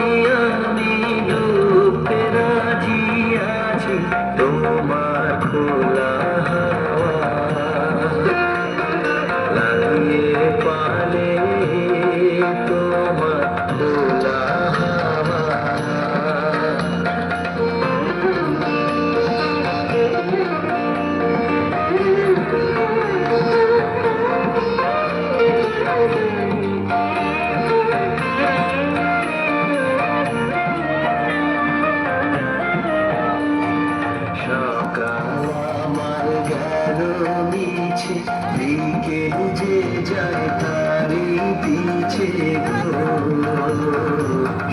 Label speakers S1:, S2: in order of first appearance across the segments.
S1: আমি ডুবতে রাজি আছি তোমার খোলা হাওয়া লাগিয়ে পালে তোমার খোলা হাওয়া। সকাল আমার গেল মিছে বিকেল যে যায় তারি পিছে গো।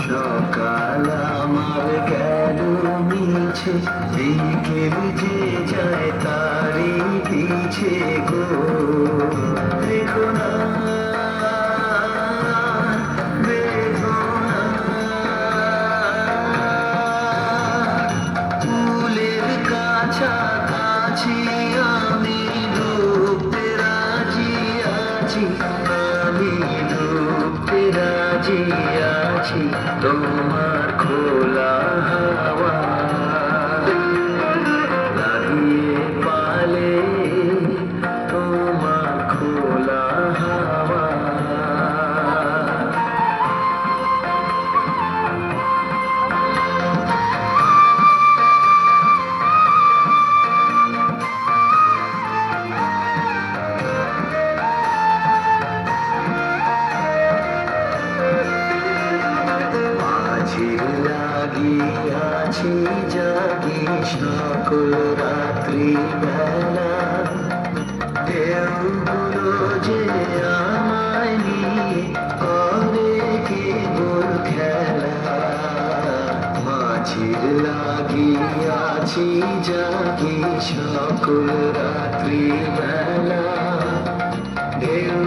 S1: সকাল আমার গেল মিছে বিকেল যে যায় তারি পিছে গো। দেখো না কাছাকাছি আমি ডুবতে রাজি আছি, আমি ডুবতে রাজি আছি তোমার খোলা হাওয়া লাগিয়ে পালে তোমার খোলা হাওয়া। লাগিয়াছি জাগি সকল রাত্রি বেলা, ঢেউগুলো যে আমায় নিয়ে করে কেবল খেলা। মাঝির লাগিয়াছি জাগি সকল রাত্রি বেলা, ঢেউ